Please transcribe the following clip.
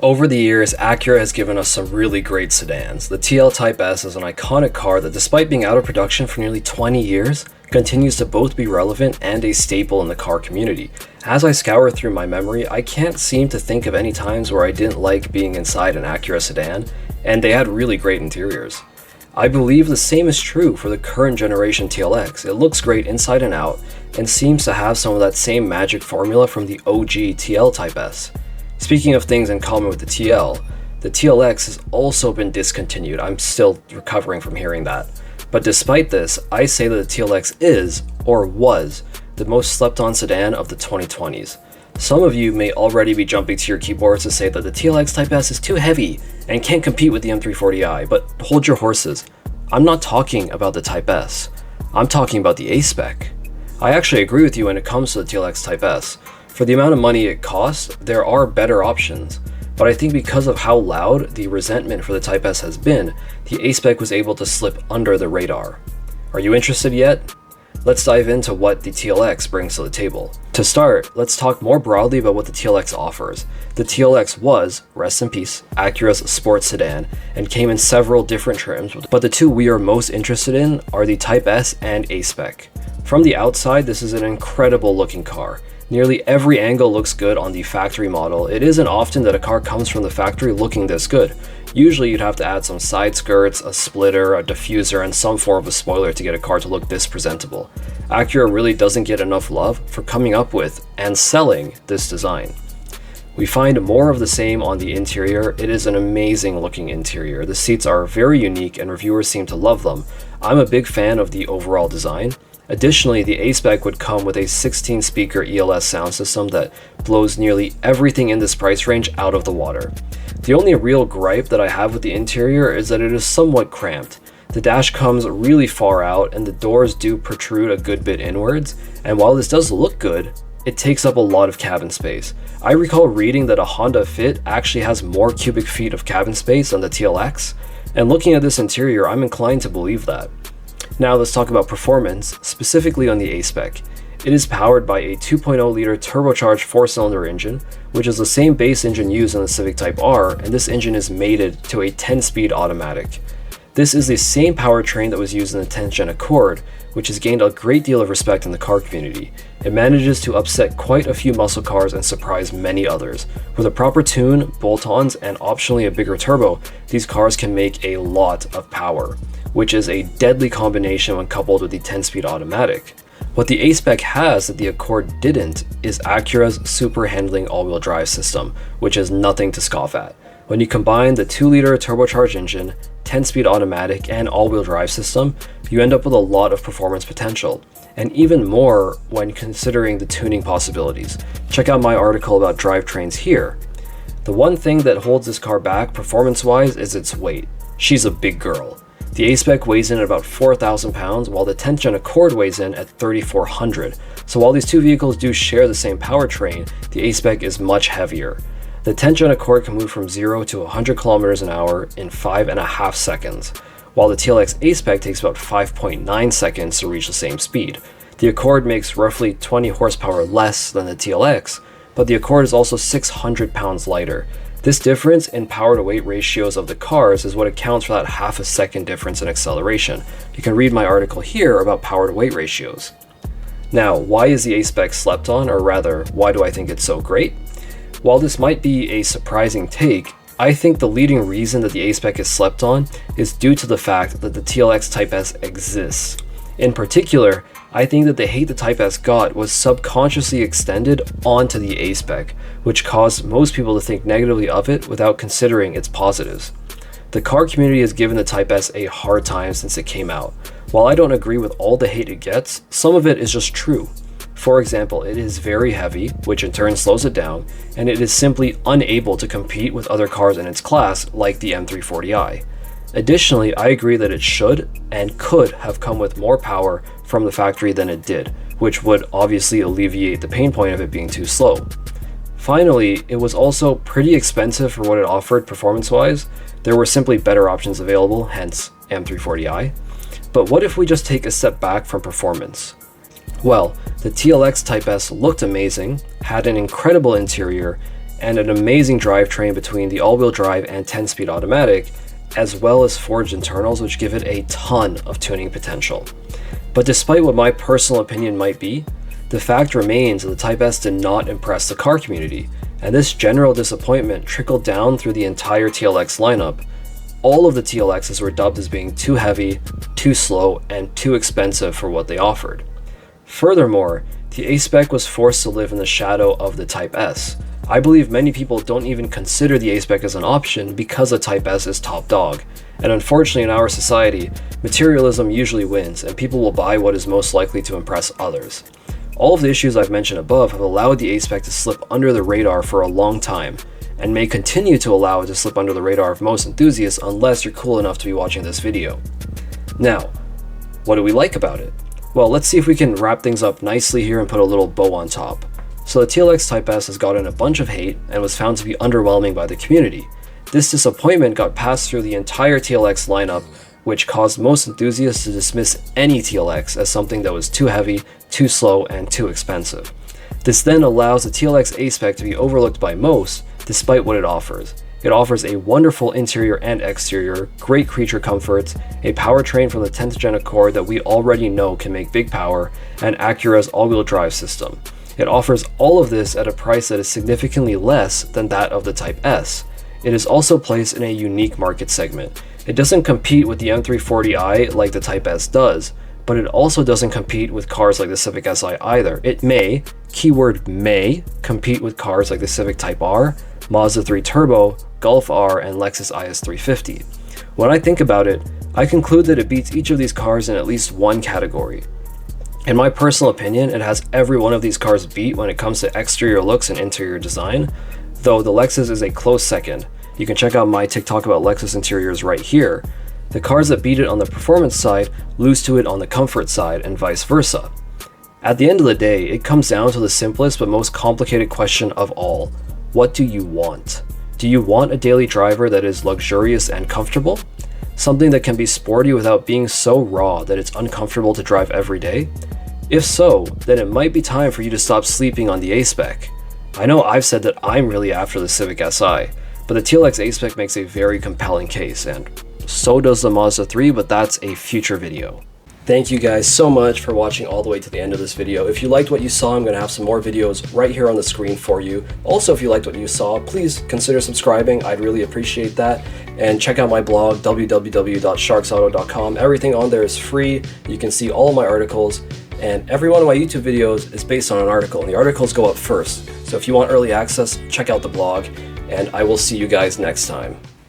Over the years, Acura has given us some really great sedans. The TL Type S is an iconic car that, despite being out of production for nearly 20 years, continues to both be relevant and a staple in the car community. As I scour through my memory, I can't seem to think of any times where I didn't like being inside an Acura sedan, and they had really great interiors. I believe the same is true for the current generation TLX. It looks great inside and out, and seems to have some of that same magic formula from the OG TL Type S. Speaking of things in common with the TLX has also been discontinued. I'm still recovering from hearing that. But despite this, I say that the TLX is, or was, the most slept on sedan of the 2020s. Some of you may already be jumping to your keyboards to say that the TLX Type S is too heavy and can't compete with the M340i, but hold your horses. I'm not talking about the Type S. I'm talking about the aspec. I actually agree with you when it comes to the TLX Type S. For the amount of money it costs, there are better options, but I think because of how loud the resentment for the Type S has been, the aspec was able to slip under the radar. Are you interested yet? Let's dive into what the TLX brings to the table. To start, let's talk more broadly about what the TLX offers. The TLX was, rest in peace, Acura's sports sedan, and came in several different trims, but the two we are most interested in are the Type S and aspec. From the outside, this is an incredible looking car. Nearly every angle looks good on the factory model. It isn't often that a car comes from the factory looking this good. Usually you'd have to add some side skirts, a splitter, a diffuser, and some form of a spoiler to get a car to look this presentable. Acura really doesn't get enough love for coming up with and selling this design. We find more of the same on the interior. It is an amazing looking interior. The seats are very unique and reviewers seem to love them. I'm a big fan of the overall design. Additionally, the aspec would come with a 16-speaker ELS sound system that blows nearly everything in this price range out of the water. The only real gripe that I have with the interior is that it is somewhat cramped. The dash comes really far out and the doors do protrude a good bit inwards, and while this does look good, it takes up a lot of cabin space. I recall reading that a Honda Fit actually has more cubic feet of cabin space than the TLX, and looking at this interior, I'm inclined to believe that. Now let's talk about performance, specifically on the aspec. It is powered by a 2.0-liter turbocharged 4-cylinder engine, which is the same base engine used in the Civic Type R, and this engine is mated to a 10-speed automatic. This is the same powertrain that was used in the 10th Gen Accord, which has gained a great deal of respect in the car community. It manages to upset quite a few muscle cars and surprise many others. With a proper tune, bolt-ons, and optionally a bigger turbo, these cars can make a lot of power, which is a deadly combination when coupled with the 10-speed automatic. What the aspec has that the Accord didn't is Acura's super handling all-wheel drive system, which is nothing to scoff at. When you combine the 2-liter turbocharged engine, 10-speed automatic, and all-wheel drive system, you end up with a lot of performance potential, and even more when considering the tuning possibilities. Check out my article about drivetrains here. The one thing that holds this car back performance-wise is its weight. She's a big girl. The aspec weighs in at about 4,000 pounds, while the 10th Gen Accord weighs in at 3,400. So while these two vehicles do share the same powertrain, the aspec is much heavier. The 10th Gen Accord can move from 0 to 100 kilometers an hour in 5.5 seconds, while the TLX aspec takes about 5.9 seconds to reach the same speed. The Accord makes roughly 20 horsepower less than the TLX, but the Accord is also 600 pounds lighter. This difference in power-to-weight ratios of the cars is what accounts for that half a second difference in acceleration. You can read my article here about power-to-weight ratios. Now, why is the aspec slept on, or rather, why do I think it's so great? While this might be a surprising take, I think the leading reason that the aspec is slept on is due to the fact that the TLX Type S exists. In particular, I think that the hate the Type S got was subconsciously extended onto the aspec, which caused most people to think negatively of it without considering its positives. The car community has given the Type S a hard time since it came out. While I don't agree with all the hate it gets, some of it is just true. For example, it is very heavy, which in turn slows it down, and it is simply unable to compete with other cars in its class like the M340i. Additionally, I agree that it should and could have come with more power from the factory than it did, which would obviously alleviate the pain point of it being too slow. Finally, it was also pretty expensive for what it offered performance-wise. There were simply better options available, hence M340i. But what if we just take a step back from performance? Well, the TLX Type S looked amazing, had an incredible interior, and an amazing drivetrain between the all-wheel drive and 10-speed automatic, as well as forged internals which give it a ton of tuning potential. But despite what my personal opinion might be, the fact remains that the Type S did not impress the car community, and this general disappointment trickled down through the entire TLX lineup. All of the TLXs were dubbed as being too heavy, too slow, and too expensive for what they offered. Furthermore, the aspec was forced to live in the shadow of the Type S. I believe many people don't even consider the aspec as an option because the Type S is top dog, and unfortunately in our society, materialism usually wins and people will buy what is most likely to impress others. All of the issues I've mentioned above have allowed the aspec to slip under the radar for a long time, and may continue to allow it to slip under the radar of most enthusiasts unless you're cool enough to be watching this video. Now, what do we like about it? Well, let's see if we can wrap things up nicely here and put a little bow on top. So the TLX Type S has gotten a bunch of hate and was found to be underwhelming by the community. This disappointment got passed through the entire TLX lineup, which caused most enthusiasts to dismiss any TLX as something that was too heavy, too slow, and too expensive. This then allows the TLX aspec to be overlooked by most, despite what it offers. It offers a wonderful interior and exterior, great creature comforts, a powertrain from the 10th gen Acura that we already know can make big power, and Acura's all-wheel drive system. It offers all of this at a price that is significantly less than that of the Type S. It is also placed in a unique market segment. It doesn't compete with the M340i like the Type S does, but it also doesn't compete with cars like the Civic Si either. It may, keyword may, compete with cars like the Civic Type R, Mazda 3 Turbo, Golf R, and Lexus IS350. When I think about it, I conclude that it beats each of these cars in at least one category. In my personal opinion, it has every one of these cars beat when it comes to exterior looks and interior design, though the Lexus is a close second. You can check out my TikTok about Lexus interiors right here. The cars that beat it on the performance side lose to it on the comfort side, and vice versa. At the end of the day, it comes down to the simplest but most complicated question of all. What do you want? Do you want a daily driver that is luxurious and comfortable? Something that can be sporty without being so raw that it's uncomfortable to drive every day? If so, then it might be time for you to stop sleeping on the aspec. I know I've said that I'm really after the Civic Si, but the TLX aspec makes a very compelling case, and so does the Mazda 3, but that's a future video. Thank you guys so much for watching all the way to the end of this video. If you liked what you saw, I'm going to have some more videos right here on the screen for you. Also, if you liked what you saw, please consider subscribing. I'd really appreciate that. And check out my blog, www.sharksauto.com. Everything on there is free. You can see all of my articles, and every one of my YouTube videos is based on an article, and the articles go up first. So if you want early access, check out the blog, and I will see you guys next time.